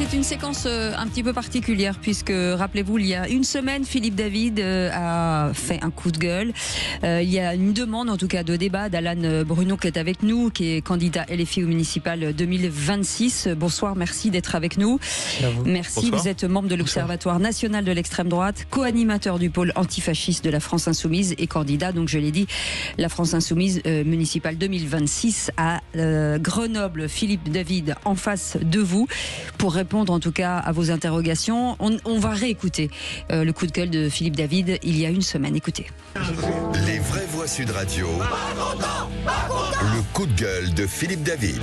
c'est une séquence un petit peu particulière puisque, rappelez-vous, il y a une semaine, Philippe David a fait un coup de gueule. Il y a une demande, en tout cas, de débat d'Alan Bruno qui est avec nous, qui est candidat LFI au municipal 2026. Bonsoir, merci d'être avec nous. Merci, bonsoir. Vous êtes membre de l'Observatoire national de l'extrême droite, co-animateur du pôle antifasciste de la France Insoumise et candidat, donc je l'ai dit, la France Insoumise municipale 2026 à Grenoble. Philippe David en face de vous pour répondre en tout cas à vos interrogations. On va réécouter le coup de gueule de Philippe David il y a une semaine. Écoutez. Les vraies voix Sud Radio. Le coup de gueule de Philippe David.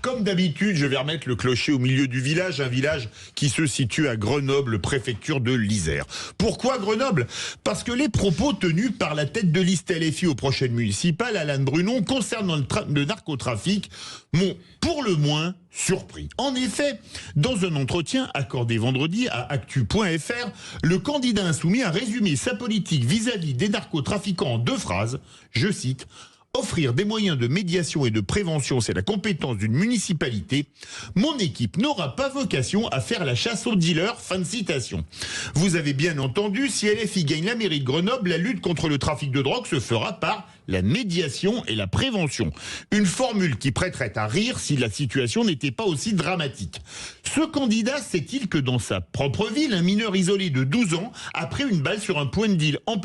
Comme d'habitude, je vais remettre le clocher au milieu du village, un village qui se situe à Grenoble, préfecture de l'Isère. Pourquoi Grenoble ? Parce que les propos tenus par la tête de liste LFI aux prochaines municipales, Alan Bruno, concernant le narcotrafic, m'ont pour le moins surpris. En effet, dans un entretien accordé vendredi à actu.fr, le candidat insoumis a résumé sa politique vis-à-vis des narcotrafiquants en 2 phrases, je cite: offrir des moyens de médiation et de prévention, c'est la compétence d'une municipalité. Mon équipe n'aura pas vocation à faire la chasse aux dealers. Fin de citation. Vous avez bien entendu, si LFI gagne la mairie de Grenoble, la lutte contre le trafic de drogue se fera par la médiation et la prévention. Une formule qui prêterait à rire si la situation n'était pas aussi dramatique. Ce candidat sait-il que dans sa propre ville, un mineur isolé de 12 ans a pris une balle sur un point de deal en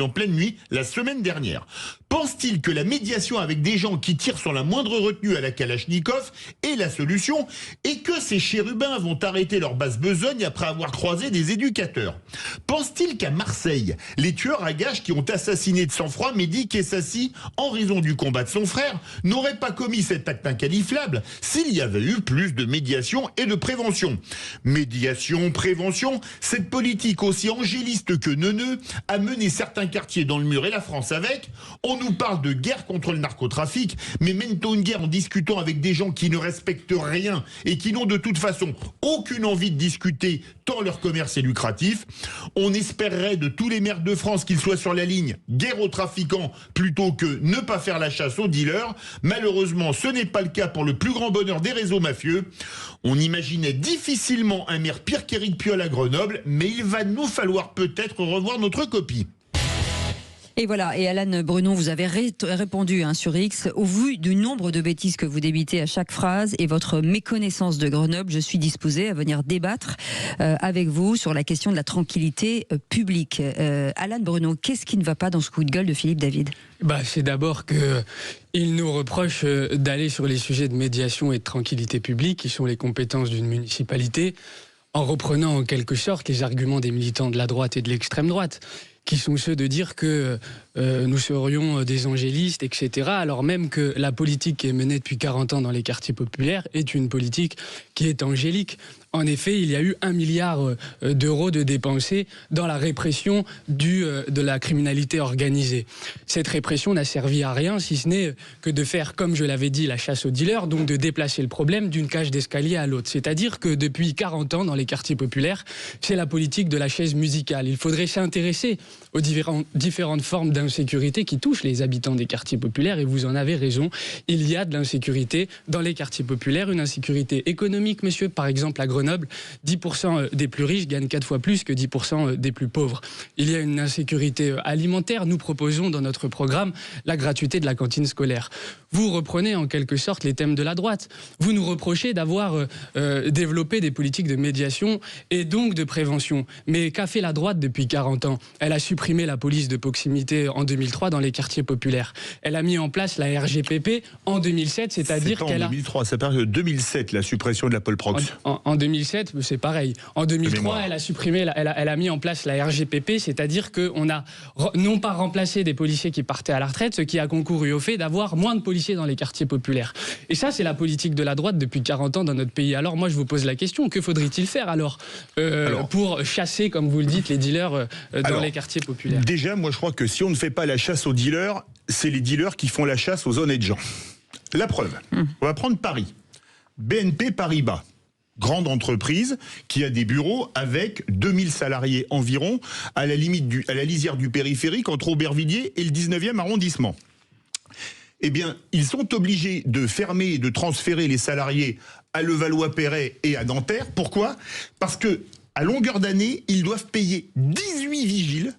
pleine nuit la semaine dernière? Pense-t-il que la médiation avec des gens qui tirent sur la moindre retenue à la Kalachnikov est la solution et que ces chérubins vont arrêter leur basse besogne après avoir croisé des éducateurs? Pense-t-il qu'à Marseille, les tueurs à gages qui ont assassiné de sang-froid Mehdi Kessassi en raison du combat de son frère n'auraient pas commis cet acte inqualifiable s'il y avait eu plus de médiation et de prévention? Médiation, prévention, cette politique aussi angéliste que neuneux a mené certains quartiers dans le mur et la France avec. On nous parle de guerre contre le narcotrafic, mais mène-t-on une guerre en discutant avec des gens qui ne respectent rien et qui n'ont de toute façon aucune envie de discuter tant leur commerce est lucratif? On espérerait de tous les maires de France qu'ils soient sur la ligne guerre aux trafiquants plutôt que ne pas faire la chasse aux dealers. Malheureusement, ce n'est pas le cas pour le plus grand bonheur des réseaux mafieux. On imaginait difficilement un maire pire qu'Éric Piolle à Grenoble, mais il va nous falloir peut-être revoir notre copie. Et voilà, et Alan Bruno, vous avez répondu sur X. Au vu du nombre de bêtises que vous débitez à chaque phrase et votre méconnaissance de Grenoble, je suis disposé à venir débattre avec vous sur la question de la tranquillité publique. Alan Bruno, qu'est-ce qui ne va pas dans ce coup de gueule de Philippe David ? C'est d'abord qu'il nous reproche d'aller sur les sujets de médiation et de tranquillité publique, qui sont les compétences d'une municipalité, en reprenant en quelque sorte les arguments des militants de la droite et de l'extrême droite, qui sont ceux de dire que nous serions des angélistes, etc., alors même que la politique qui est menée depuis 40 ans dans les quartiers populaires est une politique qui est angélique. En effet, il y a eu 1 milliard d'euros de dépensés dans la répression de la criminalité organisée. Cette répression n'a servi à rien, si ce n'est que de faire, comme je l'avais dit, la chasse aux dealers, donc de déplacer le problème d'une cage d'escalier à l'autre. C'est-à-dire que depuis 40 ans, dans les quartiers populaires, c'est la politique de la chaise musicale. Il faudrait s'intéresser aux différentes formes d'insécurité qui touchent les habitants des quartiers populaires, et vous en avez raison, il y a de l'insécurité dans les quartiers populaires, une insécurité économique, monsieur, par exemple à Grenoble, 10% des plus riches gagnent 4 fois plus que 10% des plus pauvres. Il y a une insécurité alimentaire, nous proposons dans notre programme la gratuité de la cantine scolaire. Vous reprenez en quelque sorte les thèmes de la droite. Vous nous reprochez d'avoir développé des politiques de médiation et donc de prévention. Mais qu'a fait la droite depuis 40 ans ? Elle a supprimé la police de proximité en 2003 dans les quartiers populaires. Elle a mis en place la RGPP en 2007, c'est-à-dire qu'elle a... en 2003, ça part de 2007, la suppression de la Polprox. En 2007, c'est pareil. En 2003, elle a supprimé, elle a mis en place la RGPP, c'est-à-dire qu'on a non pas remplacé des policiers qui partaient à la retraite, ce qui a concouru au fait d'avoir moins de policiers dans les quartiers populaires. Et ça, c'est la politique de la droite depuis 40 ans dans notre pays. Alors moi, je vous pose la question, que faudrait-il faire alors pour chasser, comme vous le dites, les dealers dans les quartiers populaires? Déjà, moi je crois que si on ne fait pas la chasse aux dealers, c'est les dealers qui font la chasse aux honnêtes gens. La preuve, on va prendre Paris. BNP Paribas, grande entreprise qui a des bureaux avec 2000 salariés environ à la lisière du périphérique entre Aubervilliers et le 19e arrondissement. Eh bien, ils sont obligés de fermer et de transférer les salariés à Levallois-Perret et à Nanterre. Pourquoi ? Parce que à longueur d'année, ils doivent payer 18 vigiles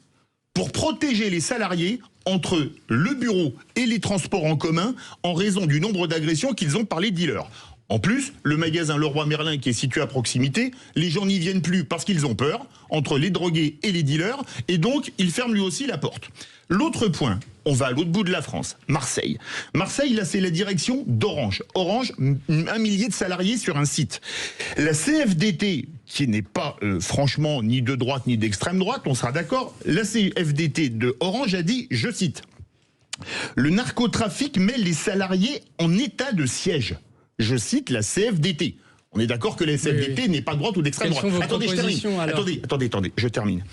pour protéger les salariés entre le bureau et les transports en commun en raison du nombre d'agressions qu'ils ont par les dealers. En plus, le magasin Leroy Merlin qui est situé à proximité, les gens n'y viennent plus parce qu'ils ont peur, entre les drogués et les dealers, et donc ils ferment lui aussi la porte. L'autre point, on va à l'autre bout de la France, Marseille. Marseille, là, c'est la direction d'Orange. Orange, 1 millier de salariés sur un site. La CFDT, qui n'est pas franchement ni de droite ni d'extrême droite, on sera d'accord, la CFDT de Orange a dit, je cite, « Le narcotrafic met les salariés en état de siège ». Je cite la CFDT. On est d'accord que la CFDT n'est pas de droite ou d'extrême droite. Attendez, je termine. Attendez, je termine.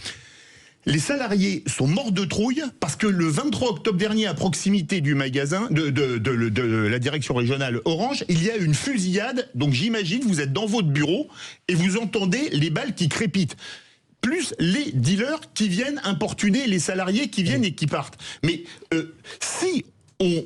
Les salariés sont morts de trouille parce que le 23 octobre dernier, à proximité du magasin de la direction régionale Orange, il y a une fusillade. Donc j'imagine, vous êtes dans votre bureau et vous entendez les balles qui crépitent. Plus les dealers qui viennent importuner les salariés qui viennent et qui partent. Mais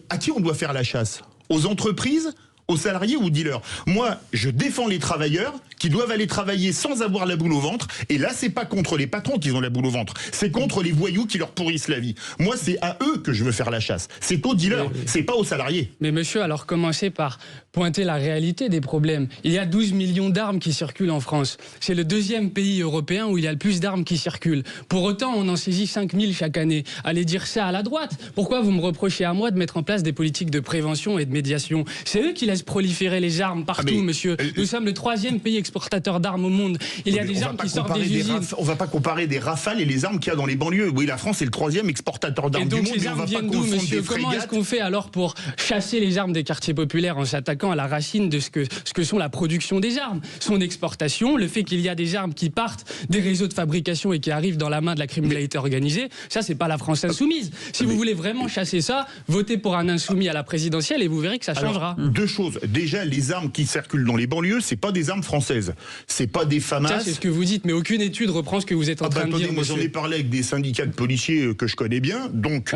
à qui on doit faire la chasse ? Aux entreprises ? Aux salariés ou aux dealers. Moi, je défends les travailleurs qui doivent aller travailler sans avoir la boule au ventre. Et là, c'est pas contre les patrons qui ont la boule au ventre. C'est contre les voyous qui leur pourrissent la vie. Moi, c'est à eux que je veux faire la chasse. C'est aux dealers, c'est pas aux salariés. Mais monsieur, alors commencez par pointer la réalité des problèmes. Il y a 12 millions d'armes qui circulent en France. C'est le 2e pays européen où il y a le plus d'armes qui circulent. Pour autant, on en saisit 5000 chaque année. Allez dire ça à la droite. Pourquoi vous me reprochez à moi de mettre en place des politiques de prévention et de médiation ? C'est eux qui laissent proliférer les armes partout, monsieur. Nous sommes le 3e pays exportateur d'armes au monde. Il y a des armes qui sortent des usines. On va pas comparer des Rafales et les armes qu'il y a dans les banlieues. Oui, la France est le 3e exportateur d'armes du monde. Et donc les armes viennent d'où, monsieur ? Comment est-ce qu'on fait alors pour chasser les armes des quartiers populaires en s'attaquant à la racine de ce que sont la production des armes ? Son exportation, le fait qu'il y a des armes qui partent des réseaux de fabrication et qui arrivent dans la main de la criminalité organisée, ça c'est pas la France insoumise. Si vous voulez vraiment chasser ça, votez pour un insoumis à la présidentielle et vous verrez que ça changera. Alors, 2 choses. Déjà, les armes qui circulent dans les banlieues, c'est pas des armes françaises. C'est pas des FAMAS. Ça, c'est ce que vous dites, mais aucune étude reprend ce que vous êtes en train de dire. Moi, j'en ai parlé avec des syndicats de policiers que je connais bien. Donc,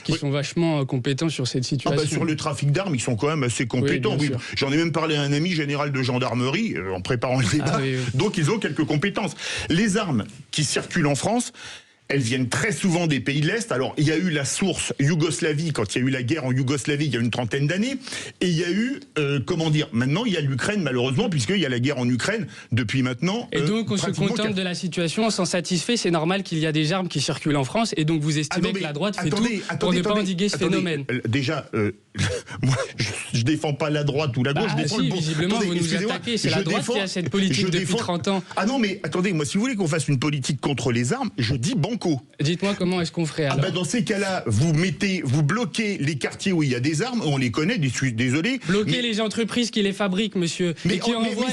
qui sont vachement compétents sur cette situation. Sur le trafic d'armes, ils sont quand même assez compétents. Oui, j'en ai même parlé à un ami général de gendarmerie en préparant le débat. Donc, ils ont quelques compétences. Les armes qui circulent en France, elles viennent très souvent des pays de l'Est. Alors, il y a eu la source Yougoslavie, quand il y a eu la guerre en Yougoslavie, il y a une trentaine d'années. Et il y a eu, maintenant, il y a l'Ukraine, malheureusement, puisqu'il y a la guerre en Ukraine depuis maintenant. Et donc, on se contente de la situation, on s'en satisfait. C'est normal qu'il y a des armes qui circulent en France. Et donc, vous estimez que la droite fait tout pour ne pas endiguer ce phénomène. Déjà, moi, je défends pas la droite ou la gauche. Je défends visiblement, vous nous attaquez. C'est la droite qui a cette politique depuis 30 ans. Ah non, mais attendez, moi, si vous voulez qu'on fasse une politique contre les armes, je dis banco. Dites-moi comment est-ce qu'on ferait alors. Dans ces cas-là, vous bloquez les quartiers où il y a des armes, on les connaît, désolé. Bloquez les entreprises qui les fabriquent, monsieur. Mais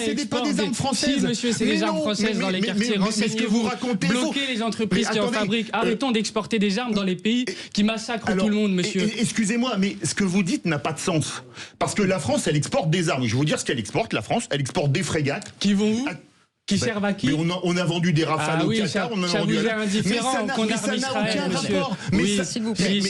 c'est pas des armes françaises. Si, monsieur, c'est des armes françaises dans les quartiers. Renseignez-vous. Bloquez les entreprises qui en fabriquent. Arrêtons d'exporter des armes dans les pays qui massacrent tout le monde, monsieur. Excusez-moi, mais ce que vous dites n'a pas de sens. Parce que la France, elle exporte des armes. Je vais vous dire ce qu'elle exporte, la France. Elle exporte des frégates. Qui vont où ? Qui servent à qui ? On a vendu des Rafales au Qatar, on en a vendu mais ça n'a aucun rapport.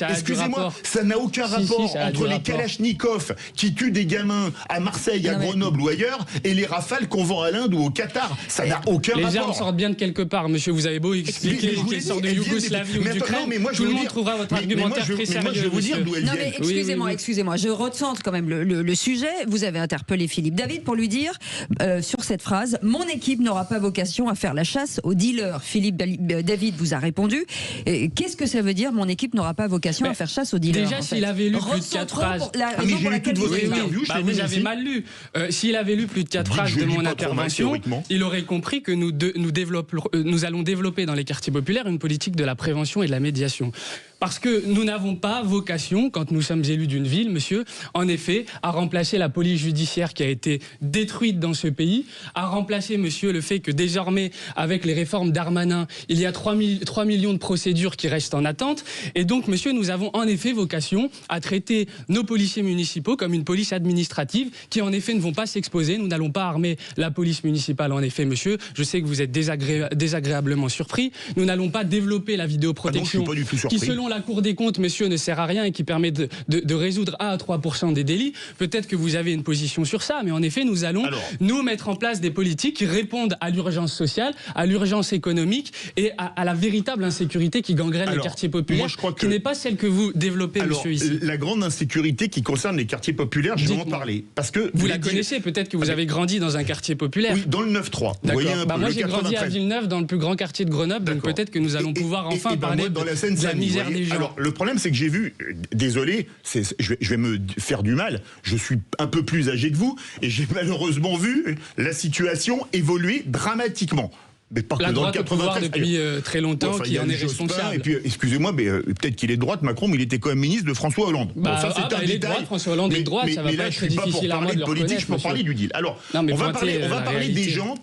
Excusez-moi, ça n'a aucun rapport entre les Kalachnikov qui tuent des gamins à Marseille, à Grenoble ou ailleurs, et les Rafales qu'on vend à l'Inde ou au Qatar. Ça n'a aucun rapport. Les armes sortent bien de quelque part, monsieur. Vous avez beau expliquer qu'elles sortent de Yougoslavie ou d'Ukraine, tout le monde trouvera votre argumentaire très sérieux. Je vais vous dire d'où elles viennent. Non mais excusez-moi, je recentre quand même le sujet. Vous avez interpellé Philippe David pour lui dire sur cette phrase, mon équipe n'aura pas vocation à faire la chasse aux dealers. Philippe David vous a répondu. Qu'est-ce que ça veut dire, mon équipe n'aura pas vocation à faire chasse aux dealers? Déjà, s'il avait lu plus de 4 phrases... Vous avez mal lu. S'il avait lu plus de 4 phrases de mon intervention, il aurait compris que nous allons développer dans les quartiers populaires une politique de la prévention et de la médiation. Parce que nous n'avons pas vocation, quand nous sommes élus d'une ville, monsieur, en effet, à remplacer la police judiciaire qui a été détruite dans ce pays, à remplacer, monsieur, le fait que désormais, avec les réformes Darmanin, il y a 3 millions de procédures qui restent en attente. Et donc, monsieur, nous avons en effet vocation à traiter nos policiers municipaux comme une police administrative qui, en effet, ne vont pas s'exposer. Nous n'allons pas armer la police municipale, en effet, monsieur. Je sais que vous êtes désagréablement surpris. Nous n'allons pas développer la vidéoprotection qui, selon selon la Cour des comptes, monsieur, ne sert à rien et qui permet de résoudre 1 à 3% des délits, peut-être que vous avez une position sur ça, mais en effet, nous allons nous mettre en place des politiques qui répondent à l'urgence sociale, à l'urgence économique et à la véritable insécurité qui gangrène les quartiers populaires, qui n'est pas celle que vous développez, monsieur, ici. La grande insécurité qui concerne les quartiers populaires, je vais en parler. Parce que vous la connaissez, peut-être que vous avez grandi dans un quartier populaire. Oui, dans le 9-3. Vous voyez un peu, moi, j'ai grandi à Villeneuve, dans le plus grand quartier de Grenoble, donc peut-être que nous allons pouvoir enfin parler dans la de la misère des gens. Alors, le problème, c'est que j'ai vu, désolé, je vais me faire du mal, je suis un peu plus âgé que vous, et j'ai malheureusement vu la situation évoluer dramatiquement. Mais pas la que droite dans le 93. Depuis très longtemps, qui en est responsable. Et puis, excusez-moi, mais peut-être qu'il est de droite, Macron, mais il était quand même ministre de François Hollande. Ça, c'est un détail. Droite, François Hollande est de droite, ça va pas être très difficile à moi de le reconnaître. Je peux parler du deal. Alors, on va parler des gens,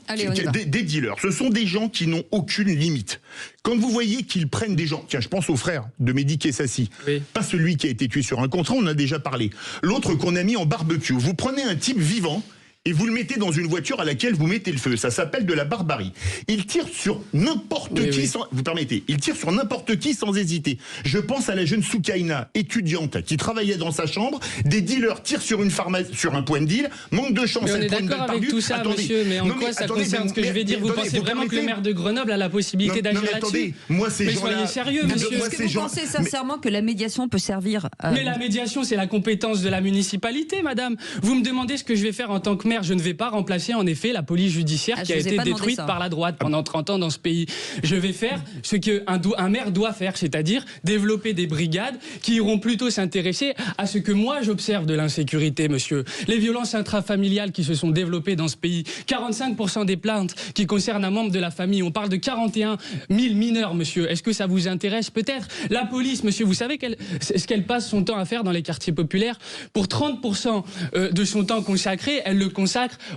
des dealers. Ce sont des gens qui n'ont aucune limite. Quand vous voyez qu'ils prennent des gens, tiens, je pense au frère de Mehdi Kessassi, pas celui qui a été tué sur un contrat, on en a déjà parlé. L'autre qu'on a mis en barbecue. Vous prenez un type vivant, et vous le mettez dans une voiture à laquelle vous mettez le feu. Ça s'appelle de la barbarie. Il tire sur n'importe qui sans... Vous permettez, il tire sur n'importe qui sans hésiter. Je pense à la jeune Soukaina, étudiante, qui travaillait dans sa chambre. Des dealers tirent sur une pharmacie, sur un point de deal. Manque de chance. Mais on est d'accord avec tout ça, monsieur, mais en quoi ça concerne ce que je vais dire? Vous pensez vraiment que le maire de Grenoble a la possibilité d'agir là-dessus? Moi, ces gens-là... soyez sérieux, monsieur. Est-ce que vous pensez sincèrement que la médiation peut servir Mais la médiation, c'est la compétence de la municipalité, madame. Vous me demandez ce que je vais faire en tant que maire. Je ne vais pas remplacer, en effet, la police judiciaire qui a été détruite par la droite pendant 30 ans dans ce pays. Je vais faire ce qu'un maire doit faire, c'est-à-dire développer des brigades qui iront plutôt s'intéresser à ce que moi j'observe de l'insécurité, monsieur. Les violences intrafamiliales qui se sont développées dans ce pays. 45% des plaintes qui concernent un membre de la famille. On parle de 41 000 mineurs, monsieur. Est-ce que ça vous intéresse? Peut-être. La police, monsieur, vous savez ce qu'elle passe son temps à faire dans les quartiers populaires? Pour 30% de son temps consacré, elle le consacre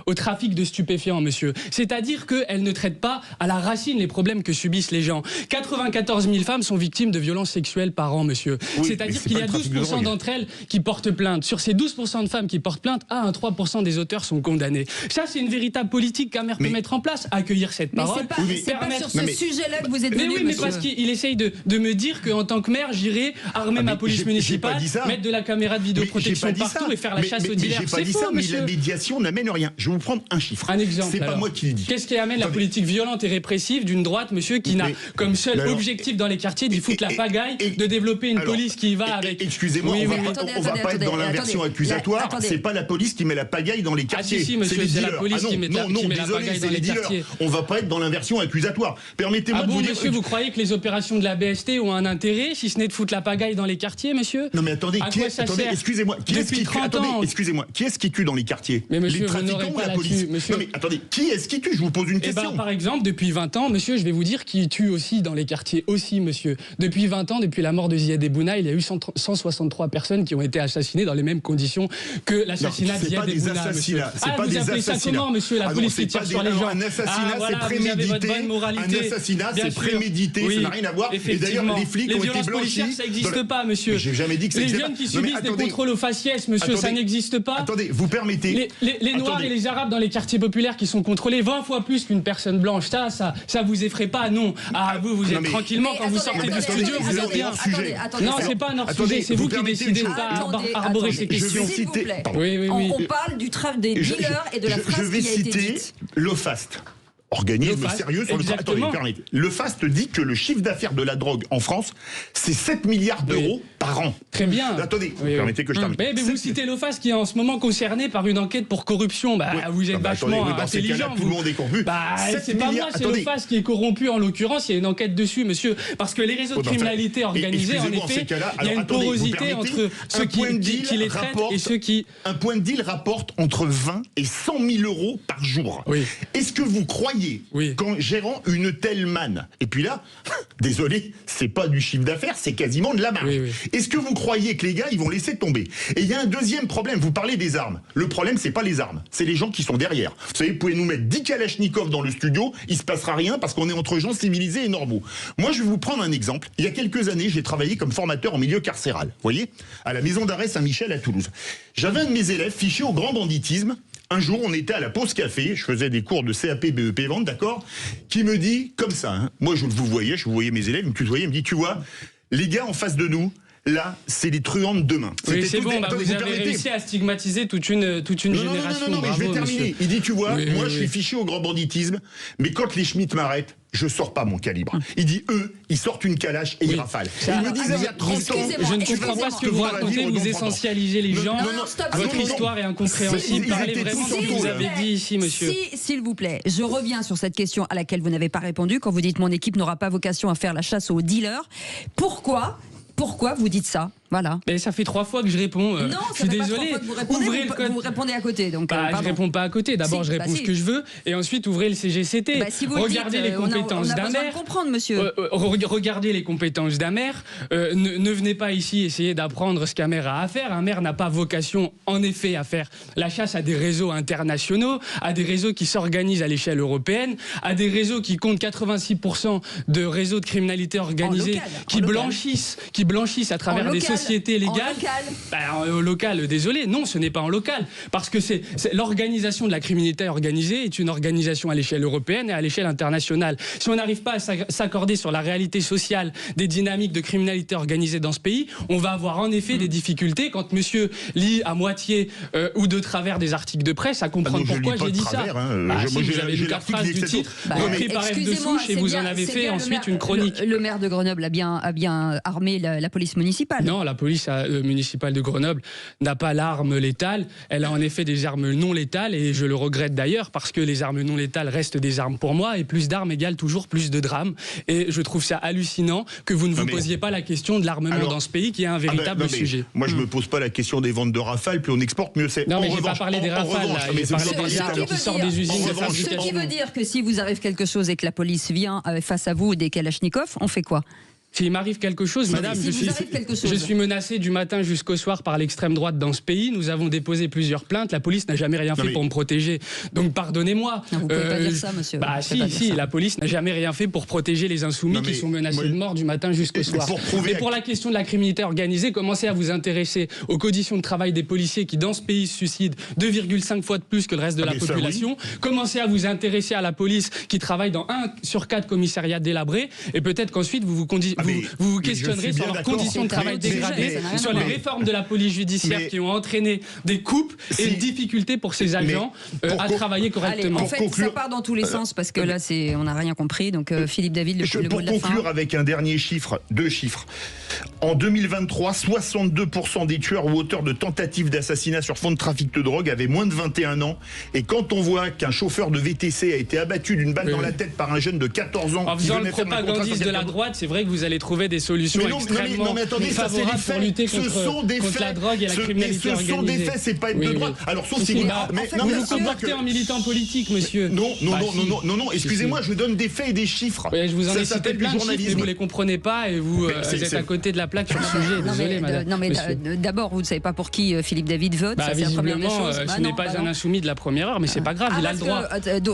au trafic de stupéfiants, monsieur. C'est-à-dire qu'elle ne traite pas à la racine les problèmes que subissent les gens. 94 000 femmes sont victimes de violences sexuelles par an, monsieur. C'est-à-dire qu'il y a 12% d'entre elles qui portent plainte. Sur ces 12% de femmes qui portent plainte, 1 à 3% des auteurs sont condamnés. Ça, c'est une véritable politique qu'un maire peut mettre en place. Accueillir cette parole. C'est pas sur ce sujet-là que vous êtes venu, monsieur. Mais parce qu'il essaye de me dire qu'en tant que maire, j'irai armer ma police municipale, mettre de la caméra de vidéoprotection partout et faire la chasse aux dealers. C'est faux, monsieur. Mais la médiation n'amène rien. Je vais vous prendre un chiffre. Un exemple. C'est pas moi qui le dis. Qu'est-ce qui amène la politique violente et répressive d'une droite, monsieur, qui n'a comme seul objectif dans les quartiers d'y foutre la pagaille, de développer une police qui y va avec... Excusez-moi, on va pas être dans l'inversion accusatoire. C'est pas la police qui met la pagaille dans les quartiers. Ah si, monsieur, c'est la police qui met la pagaille dans les quartiers. On va pas être dans l'inversion accusatoire. Permettez-moi de vous dire... monsieur, vous croyez que les opérations de la BST ont un intérêt, si ce n'est de foutre la pagaille dans les quartiers, monsieur? Non mais attendez, excusez-moi, qui est-ce qui tue dans les quartiers? Les trafiquants ou la police? Non mais attendez, qui est-ce qui tue? Je vous pose une question. Par exemple, depuis 20 ans, monsieur, je vais vous dire qui tue aussi dans les quartiers aussi, monsieur. Depuis 20 ans, depuis la mort de Ziad Ebouna, il y a eu 163 personnes qui ont été assassinées dans les mêmes conditions que l'assassinat de Ziad Ebouna, monsieur. Vous appelez ça comment, monsieur, la police qui tire sur les gens? Un assassinat, c'est prémédité. Un assassinat, c'est prémédité, ça n'a rien à voir. Et d'ailleurs, les flics ont été blanchis. Ça n'existe pas, monsieur. J'ai jamais dit que les jeunes qui subissent des contrôles au faciès, monsieur, ça n'existe pas. Attendez, vous permettez. Les Noirs et les Arabes dans les quartiers populaires qui sont contrôlés 20 fois plus qu'une personne blanche, ça vous effraie pas, non? Vous êtes tranquillement quand vous sortez du studio, vous êtes bien. Non, c'est pas un hors-sujet, c'est vous qui décidez de pas arborer ces questions. S'il vous plaît. Oui. On parle du travail des dealers et de la phrase qui a été dite. Je vais citer l'OFAST. Organisme sérieux sur le travail. Le FAST dit que le chiffre d'affaires de la drogue en France, c'est 7 milliards d'euros par an. Très bien. Attendez, permettez que je termine. Mais vous citez l'OFAST qui est en ce moment concerné par une enquête pour corruption. Vous êtes vachement intelligent. Tout le monde est corrompu. C'est pas moi, c'est l'OFAST qui est corrorompu en l'occurrence. Il y a une enquête dessus, monsieur. Parce que les réseaux de criminalité organisée, en effet, il y a une porosité entre ceux qui les traitent et ceux qui... Un point de deal rapporte entre 20 et 100 000 euros par jour. Est-ce que vous croyez qu'en gérant une telle manne, et puis là, désolé, c'est pas du chiffre d'affaires, c'est quasiment de la marge. Est-ce que vous croyez que les gars, ils vont laisser tomber? Et il y a un deuxième problème, vous parlez des armes. Le problème, c'est pas les armes, c'est les gens qui sont derrière. Vous savez, vous pouvez nous mettre 10 Kalachnikov dans le studio, il se passera rien parce qu'on est entre gens civilisés et normaux. Moi, je vais vous prendre un exemple. Il y a quelques années, j'ai travaillé comme formateur en milieu carcéral, vous voyez, à la maison d'arrêt Saint-Michel à Toulouse. J'avais un de mes élèves fiché au grand banditisme. Un jour, on était à la pause café, je faisais des cours de CAP, BEP, vente, d'accord, qui me dit, comme ça, moi je vous voyais mes élèves, il me tutoyait, il me dit, tu vois, les gars en face de nous, là, c'est les truands de demain. Oui, c'est bon, vous avez réussi à stigmatiser toute une génération. Non, mais je vais terminer. Monsieur. Il dit, tu vois, moi je suis fiché au grand banditisme, mais quand les Schmitt m'arrêtent, je sors pas mon calibre. Il dit, eux, ils sortent une calache et ils rafalent. Et il me disait il y a 30 ans, je ne comprends pas ce que vous racontez, vous essentialisez les gens. Votre histoire est incompréhensible. Parlez vraiment ce que vous avez dit ici, monsieur. S'il vous plaît, je reviens sur cette question à laquelle vous n'avez pas répondu quand vous dites mon équipe n'aura pas vocation à faire la chasse aux dealers. Pourquoi vous dites ça? Voilà. Mais ça fait 3 fois que je réponds. Non, je suis désolé. Ouvrez le code. Vous répondez à côté. Donc, je réponds pas à côté. D'abord, je réponds ce que je veux, et ensuite ouvrez le CGCT. Si regardez les compétences d'un maire. Comprendre, monsieur. Regardez les compétences d'un maire. Ne venez pas ici essayer d'apprendre ce qu'un maire a à faire. Un maire n'a pas vocation, en effet, à faire la chasse à des réseaux internationaux, à des réseaux qui s'organisent à l'échelle européenne, à des réseaux qui comptent 86% de réseaux de criminalité organisée qui blanchissent à travers des sociétés légales. En local, désolé, non, ce n'est pas en local, parce que c'est l'organisation de la criminalité organisée est une organisation à l'échelle européenne et à l'échelle internationale. Si on n'arrive pas à s'accorder sur la réalité sociale des dynamiques de criminalité organisée dans ce pays, on va avoir en effet des difficultés quand monsieur lit à moitié ou de travers des articles de presse à comprendre pourquoi j'ai dit ça. Vous avez lu 4 phrases du titre, repris par F de Souche, et vous en avez fait ensuite une chronique. Le maire de Grenoble a bien armé la police municipale. Non, la police municipale de Grenoble n'a pas l'arme létale. Elle a en effet des armes non létales, et je le regrette d'ailleurs, parce que les armes non létales restent des armes pour moi, et plus d'armes égale toujours plus de drames. Et je trouve ça hallucinant que vous ne vous posiez pas la question de l'armement dans ce pays, qui est un véritable sujet. Moi, je me pose pas la question des ventes de Rafale, plus on exporte, mieux c'est. Non, mais j'ai pas parlé des Rafales, j'ai parlé des armes qui sortent des usines de fabrication. Ce qui veut dire que si vous arrive quelque chose et que la police vient face à vous des Kalachnikov, on fait quoi? S'il m'arrive quelque chose, madame, je suis menacé du matin jusqu'au soir par l'extrême droite dans ce pays. Nous avons déposé plusieurs plaintes. La police n'a jamais rien fait pour me protéger. Donc pardonnez-moi. Vous ne pouvez pas dire ça, monsieur. Si, la police n'a jamais rien fait pour protéger les insoumis qui sont menacés de mort du matin jusqu'au soir. Et pour la question de la criminalité organisée, commencez à vous intéresser aux conditions de travail des policiers qui, dans ce pays, se suicident 2,5 fois de plus que le reste de la population. Commencez à vous intéresser à la police qui travaille dans 1 sur 4 commissariats délabrés. Et peut-être qu'ensuite vous vous questionnerez sur leurs conditions de travail dégradées, sur les réformes de la police judiciaire qui ont entraîné des coupes et une difficulté pour ces agents à travailler correctement. Allez, en fait, ça part dans tous les sens, parce que là, on n'a rien compris. Donc, Philippe David, le mot de la fin. Pour conclure avec un dernier chiffre, 2 chiffres. En 2023, 62% des tueurs ou auteurs de tentatives d'assassinat sur fond de trafic de drogue avaient moins de 21 ans. Et quand on voit qu'un chauffeur de VTC a été abattu d'une balle dans la tête par un jeune de 14 ans... En faisant le propagandiste de la droite, c'est vrai que vous allez trouver des solutions extrêmement favorables pour lutter contre la drogue et la criminalité organisée. Ce sont des faits, c'est pas être de droite. Alors, sauf si vous... Vous vous comportez en militant politique, monsieur. Non, excusez-moi, je donne des faits et des chiffres. Je vous en ai cité plein de chiffres, mais vous les comprenez pas, et vous êtes à côté de la plaque sur le sujet. Désolé, madame. Non, mais d'abord, vous ne savez pas pour qui Philippe David vote. Ça, c'est la première des choses. Ce n'est pas un insoumis de la première heure, mais c'est pas grave, il a le droit.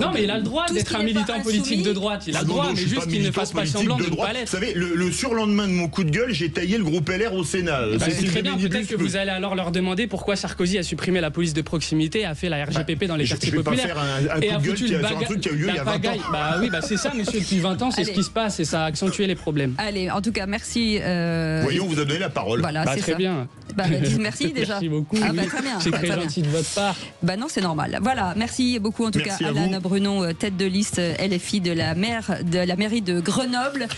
Non, mais il a le droit d'être un militant politique de droite. Il a le droit, mais juste qu'il ne fasse pas semblant de ne pas l'être. Vous savez, le surlendemain de mon coup de gueule, j'ai taillé le groupe LR au Sénat. C'est très bien, peut-être que vous allez alors leur demander pourquoi Sarkozy a supprimé la police de proximité, a fait la RGPP dans les quartiers populaires. Et a foutu sur un truc qui a eu lieu il y a 20 ans. Bah oui, c'est ça, monsieur, depuis 20 ans, c'est ce qui se passe, et ça a accentué les problèmes. Allez, en tout cas, merci. Voyons, vous a donné la parole. Voilà, c'est très bien. Dites merci déjà. Merci beaucoup. Très bien. C'est très gentil de votre part. Non, c'est normal. Voilà, merci beaucoup en tout cas Alan Brunon, tête de liste LFI de la mairie de Grenoble.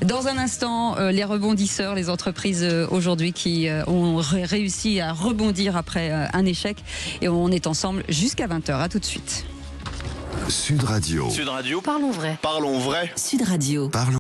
Dans un instant, les rebondisseurs, les entreprises aujourd'hui qui ont réussi à rebondir après un échec, et on est ensemble jusqu'à 20h. À tout de suite. Sud Radio. Sud Radio. Parlons vrai. Parlons vrai. Sud Radio. Parlons